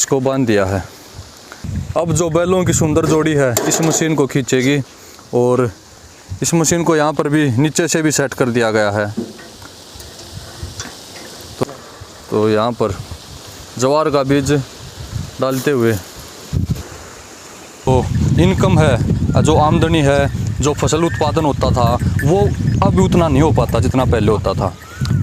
इसको बांध दिया है। अब जो बैलों की सुंदर जोड़ी है इस मशीन को खींचेगी और इस मशीन को यहाँ पर भी नीचे से भी सेट कर दिया गया है। तो यहाँ पर ज्वार का बीज डालते हुए तो इनकम है, जो आमदनी है, जो फसल उत्पादन होता था वो अब उतना नहीं हो पाता जितना पहले होता था।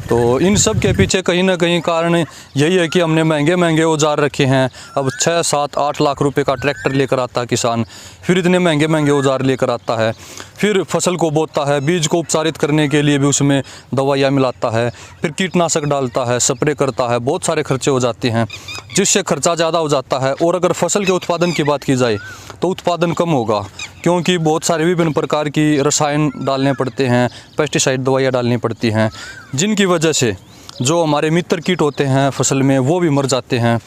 तो इन सब के पीछे कहीं ना कहीं कारण यही है कि हमने महंगे महंगे औजार रखे हैं। अब 6, 7, 8 लाख रुपए का ट्रैक्टर लेकर आता है किसान, फिर इतने महंगे महंगे औजार लेकर आता है, फिर फसल को बोता है, बीज को उपचारित करने के लिए भी उसमें दवाइयाँ मिलाता है, फिर कीटनाशक डालता है, स्प्रे करता है, बहुत सारे खर्चे हो जाते हैं जिससे खर्चा ज़्यादा हो जाता है। और अगर फसल के उत्पादन की बात की जाए तो उत्पादन कम होगा क्योंकि बहुत सारे विभिन्न प्रकार की रसायन डालने पड़ते हैं, पेस्टिसाइड दवाइयाँ डालनी पड़ती हैं, जिनकी वजह से जो हमारे मित्र कीट होते हैं फसल में वो भी मर जाते हैं।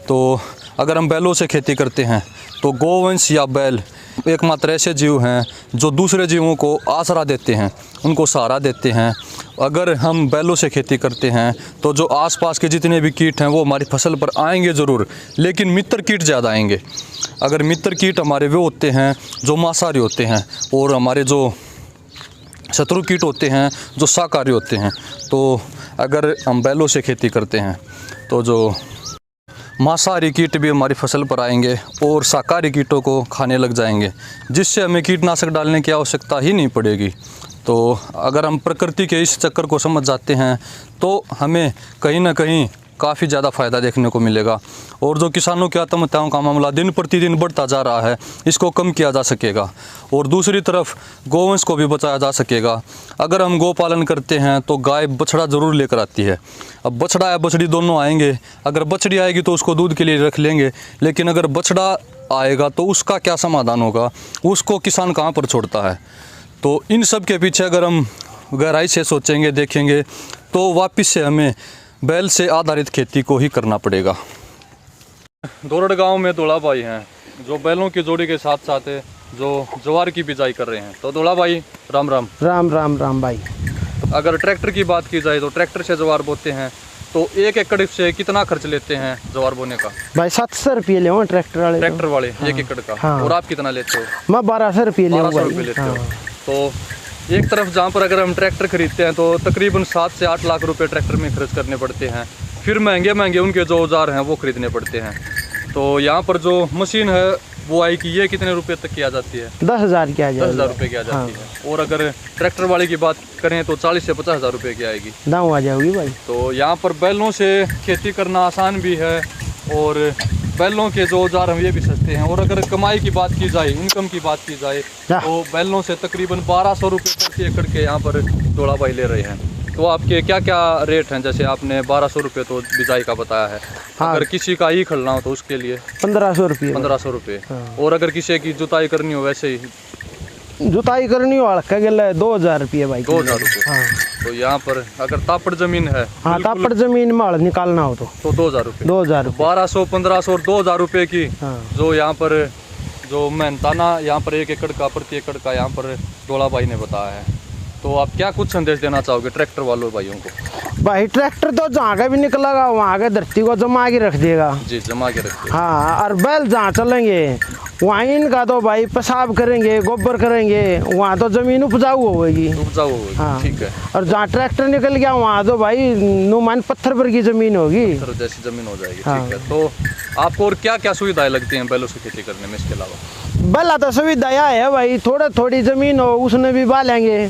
तो अगर हम बैलों से खेती करते हैं तो गोवंश या बैल एकमात्र ऐसे जीव हैं जो दूसरे जीवों को आसरा देते हैं, उनको सहारा देते हैं। अगर हम बैलों से खेती करते हैं तो जो आसपास के जितने भी कीट हैं वो हमारी फसल पर आएंगे ज़रूर, लेकिन मित्र कीट ज़्यादा आएंगे। अगर मित्र कीट हमारे वो होते हैं जो मांसाहारी होते हैं और हमारे जो शत्रु कीट होते हैं जो शाकाहारी होते हैं। तो अगर हम बैलों से खेती करते हैं तो जो मांसाहारी कीट भी हमारी फसल पर आएंगे और शाकाहारी कीटों को खाने लग जाएंगे, जिससे हमें कीटनाशक डालने की आवश्यकता ही नहीं पड़ेगी। तो अगर हम प्रकृति के इस चक्कर को समझ जाते हैं तो हमें कहीं ना कहीं काफ़ी ज़्यादा फ़ायदा देखने को मिलेगा। और जो किसानों की आत्महत्याओं का मामला दिन प्रतिदिन बढ़ता जा रहा है, इसको कम किया जा सकेगा। और दूसरी तरफ गोवंश को भी बचाया जा सकेगा। अगर हम गौ पालन करते हैं तो गाय बछड़ा ज़रूर लेकर आती है। अब बछड़ा या बछड़ी दोनों आएंगे। अगर बछड़ी आएगी तो उसको दूध के लिए रख लेंगे, लेकिन अगर बछड़ा आएगा तो उसका क्या समाधान होगा, उसको किसान कहाँ पर छोड़ता है। तो इन सब के पीछे अगर हम गहराई से सोचेंगे, देखेंगे, तो वापस से हमें बैल से आधारित खेती को ही करना पड़ेगा। दोरड़ गांव में दोला भाई हैं जो बैलों की जोड़ी के साथ साथ जो ज्वार की बिजाई कर रहे हैं। तो दोला भाई राम राम। राम राम राम भाई। अगर ट्रैक्टर की बात की जाए तो ट्रैक्टर से ज्वार बोते हैं तो 1 एकड़ से कितना खर्च लेते हैं ज्वार बोने का? भाई 700 रुपये ले ट्रैक्टर वाले हाँ। 1 एकड़ का। हाँ। और आप कितना लेते हो? मैं 1200 रुपये लेते हो। तो एक तरफ जहाँ पर अगर हम ट्रैक्टर खरीदते हैं तो तकरीबन 7 से 8 लाख रुपए ट्रैक्टर में खर्च करने पड़ते हैं। फिर महंगे महंगे उनके जो औजार हैं वो खरीदने पड़ते हैं। तो यहाँ पर जो मशीन है वो आई कि ये कितने रुपए तक की आ जाती है? 10,000 की आ जाती है। 10,000 रुपये की आ जाती है। और अगर ट्रैक्टर वाले की बात करें तो 40 से 50,000 रुपये की आएगी, दाम आ जाएगी भाई। तो यहाँ पर बैलों से खेती करना आसान भी है और बैलों के जो औजार हैं ये भी सस्ते हैं। और अगर कमाई की बात की जाए, इनकम की बात की जाए तो बैलों से तकरीबन 1200 रुपये प्रति एकड़ के यहाँ पर दोला भाई ले रहे हैं। तो आपके क्या क्या रेट हैं? जैसे आपने 1200 रुपये तो बिजाई का बताया है। हाँ। अगर किसी का ही खड़ना हो तो उसके लिए 1500 रुपये। 1500 रुपये। हाँ। और अगर किसी की जुताई करनी हो वैसे ही जुताई करनी हो हल्का गला 2000 रुपये भाई। 2000 रुपये। हाँ। तो यहाँ पर अगर तापड़ जमीन है, हाँ, तापड़ जमीन में हल निकालना हो तो 2000 रुपये। 2000 1200, 1500 और 2000 रुपये की। हाँ। जो यहाँ पर जो मेहनताना यहाँ पर 1 एकड़ का प्रति एकड़ का यहाँ पर डोला भाई ने बताया है। तो आप क्या कुछ संदेश देना चाहोगे ट्रैक्टर वालों भाइयों को? भाई ट्रैक्टर तो जहाँ का भी निकलेगा वहाँ के धरती को जमा के रख देगा। जी, जमा के रख देगा। हाँ, और बैल जहाँ चलेंगे वहाँ इनका तो भाई पेशाब करेंगे, गोबर करेंगे, वहाँ तो जमीन उपजाऊ होगी। हाँ। ठीक है। और जहाँ ट्रैक्टर निकल गया वहाँ तो भाई नुमान पत्थर पर की जमीन होगी, पत्थर जैसी जमीन हो जाएगी। हाँ। ठीक है। तो आपको और क्या क्या सुविधाएं लगती हैं बैलों से खेती करने में इसके अलावा? बैला तो सुविधाएं है भाई, थोड़ा थोड़ी जमीन हो उसने भी बालेंगे।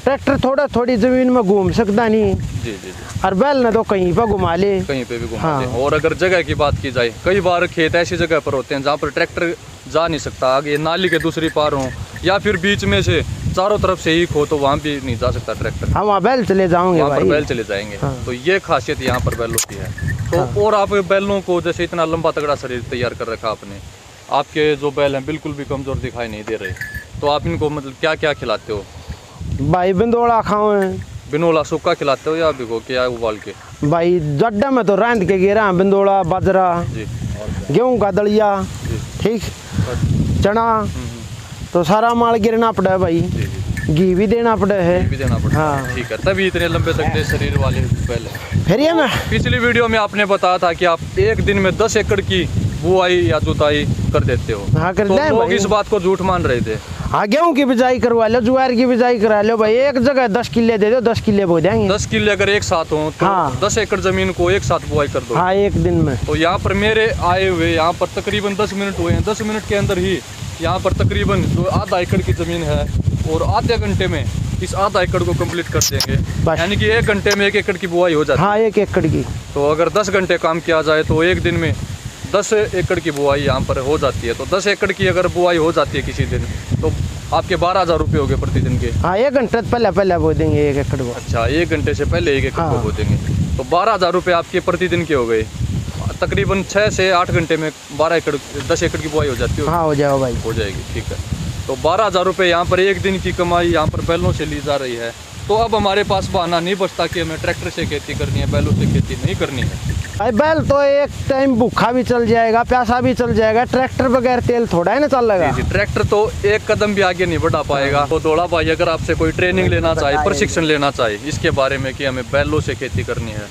ट्रैक्टर थोड़ा थोड़ी जमीन में घूम सकता नहीं। जी जी जी। और बैल ने तो कहीं पर घुमा ले, कहीं पे भी घुमा ले। और अगर जगह की बात की जाए, कई बार खेत ऐसी जगह पर होते हैं जहाँ पर ट्रैक्टर जा नहीं सकता, आगे नाली के दूसरी पार हो या फिर बीच में से चारों तरफ से ही खो तो वहाँ भी नहीं जा सकता ट्रैक्टर। हम वहाँ बैल चले जाएंगे, वहाँ पर बैल चले जाएंगे। हाँ। तो ये खासियत यहाँ पर बैलों की है। तो हाँ। और आप बैलों को जैसे इतना लंबा तगड़ा शरीर तैयार कर रखा आपने, आपके जो बैल हैं बिल्कुल भी कमजोर दिखाई नहीं दे रहे, तो आप इनको मतलब क्या क्या खिलाते हो? भाई बिंदोला खाओ, बिनोला सूखा खिलाते हो या भिगो के या उबाल के? भाई जड्डा में तो रांध के गिरा, बिंदोला, बाजरा, गेहूं का दलिया, ठीक, चना, तो सारा माल गिरना पड़ा है भाई। घी भी देना पड़ा है। हाँ। ठीक है, तभी इतने लंबे तगड़े शरीर वाले बैल हैं। फिर ये मैं पिछली वीडियो में आपने बताया था कि आप एक दिन में 10 एकड़ की बुआई या जुताई कर देते हो। हाँ, कर तो दें लोग भाई। इस बात को झूठ मान रहे थे। हाँ, गेहूं की बिजाई करवा लो, ज्वार की बिजाई करा लो भाई, एक जगह 10 किले दे दो, 10 किले बो जाएंगे। 10 किले अगर एक साथ हो तो हाँ। 10 एकड़ जमीन को एक साथ बुआई कर दो। हाँ, एक दिन में। तो यहाँ पर मेरे आए हुए यहाँ पर तकरीबन 10 मिनट हुए हैं। 10 मिनट के अंदर ही यहाँ पर तकरीबन जो आधा एकड़ की ज़मीन है और आधे घंटे में इस आधा एकड़ को कंप्लीट कर देंगे। बस। यानी कि 1 घंटे में 1 एकड़ की बुआई हो जाती है। हाँ, 1 एकड़ की। तो अगर 10 घंटे काम किया जाए तो एक दिन में 10 एकड़ की बुआई यहाँ पर हो जाती है। तो 10 एकड़ की अगर बुआई हो जाती है किसी दिन तो आपके 12,000 रुपये हो गए प्रतिदिन के। हाँ, 1 घंटे पहले बो देंगे 1 एकड़ को। अच्छा, 1 घंटे से पहले 1 एकड़ को हाँ। बो देंगे तो 12,000 रुपये आपके प्रतिदिन के हो गए। तकरीबन 6 से 8 घंटे में 12 एकड़ 10 एकड़ की बुआई हो जाती है। हाँ, हो जाओ भाई। हो जाएगी, ठीक है। तो 12,000 रुपये यहाँ पर एक दिन की कमाई यहाँ पर बैलों से ली जा रही है। तो अब हमारे पास बहाना नहीं बचता कि हमें ट्रैक्टर से खेती करनी है, बैलों से खेती नहीं करनी है। भाई बैल तो एक टाइम भूखा भी चल जाएगा, प्यासा भी चल जाएगा, ट्रैक्टर बगैर तेल थोड़ा है ना चलेगा। जी, ट्रैक्टर तो एक कदम भी आगे नहीं बढ़ा पाएगा। तो दौड़ा भाई अगर आपसे कोई ट्रेनिंग लेना चाहे, प्रशिक्षण लेना चाहे इसके बारे में कि हमें बैलों से खेती करनी है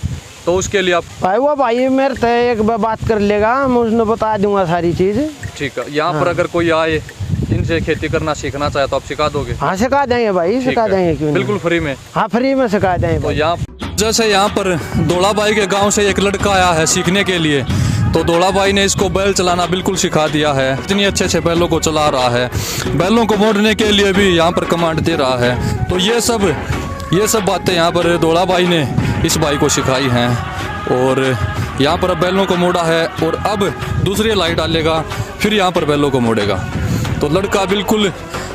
तो उसके लिए आप भाई वो भाई मेरे से एक बार बात कर लेगा, मैं उसने बता दूंगा सारी चीज़। ठीक है। यहाँ पर अगर कोई आए इनसे खेती करना सीखना चाहे तो आप सिखा दोगे? हाँ, सिखा देंगे भाई, ठीक सिखा है। देंगे, क्यों नहीं। बिल्कुल फ्री में। हाँ, फ्री में सिखा देंगे तो भाई। यहाँ जैसे यहाँ पर दौड़ाबाई के गांव से एक लड़का आया है सीखने के लिए। तो दौड़ाबाई ने इसको बैल चलाना बिल्कुल सिखा दिया है। इतनी अच्छे से बैलों को चला रहा है, बैलों को मोड़ने के लिए भी यहाँ पर कमांड दे रहा है। तो ये सब बातें यहाँ पर दौड़ाबाई ने इस भाई को सिखाई हैं। और यहाँ पर अब बैलों को मोड़ा है और अब दूसरी लाई डालेगा, फिर यहाँ पर बैलों को मोड़ेगा। तो लड़का बिल्कुल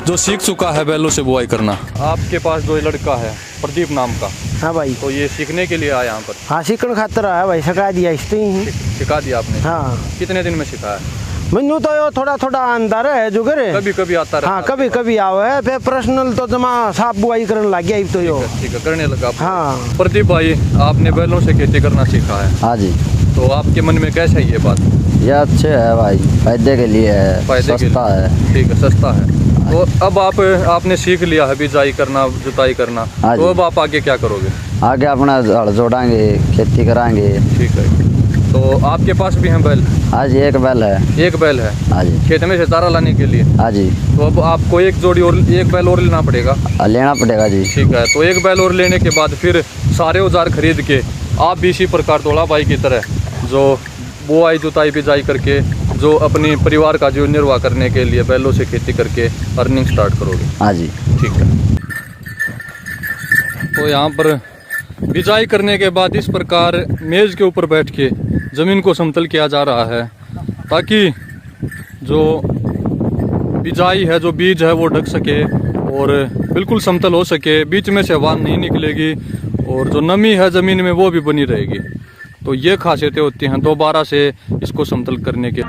जो सीख चुका है बैलों से बुआई करना। आपके पास जो लड़का है प्रदीप नाम का, हाँ भाई। तो ये सीखने के लिए आया यहाँ पर? हाँ, सीखने खातर आया भाई, सिखा दिया इससे ही। सिखा दिया आपने? हाँ। कितने दिन में सिखाया? मैनू तो यो थोड़ा थोड़ा अंदर है जो करे, कभी कभी आता रहता हाँ, है? कभी कभी आवे है, फिर पर्सनल तो जमा साफ बुआई करने लग गया तो यो। ठीक है, करने लगा। हाँ। प्रदीप भाई आपने बैलों से खेती करना सीखा है, हाँ जी। तो आपके मन में कैसा है ये बात? ये अच्छे है भाई, फायदे के लिए है, फायदे के सस्ता लिए? है। ठीक है, सस्ता है। तो अब आपने सीख लिया है बिजाई करना, जुताई करना, हाँ तो जी। अब आप आगे क्या करोगे? आगे अपना हल जोड़ांगे, खेती करांगे। ठीक है। तो आपके पास भी हैं बैल? हाँ जी, एक बैल है। एक बैल है? हाँ जी। खेत में से चारा लाने के लिए? हाँ जी। तो अब आपको एक जोड़ी और, एक बैल और लेना पड़ेगा? लेना पड़ेगा जी। ठीक है। तो एक बैल और लेने के बाद फिर सारे औजार खरीद के आप भी इसी प्रकार दौड़ाबाई की तरह जो बुआई जुताई बिजाई करके जो अपनी परिवार का जीवन निर्वाह करने के लिए बैलों से खेती करके अर्निंग स्टार्ट करोगे? हाँ जी। ठीक है। तो यहाँ पर बिजाई करने के बाद इस प्रकार मेज़ के ऊपर बैठ के ज़मीन को समतल किया जा रहा है ताकि जो बिजाई है, जो बीज है वो ढक सके और बिल्कुल समतल हो सके, बीच में से हवा नहीं निकलेगी और जो नमी है ज़मीन में वो भी बनी रहेगी। तो ये खासियतें होती हैं दोबारा से इसको समतल करने के।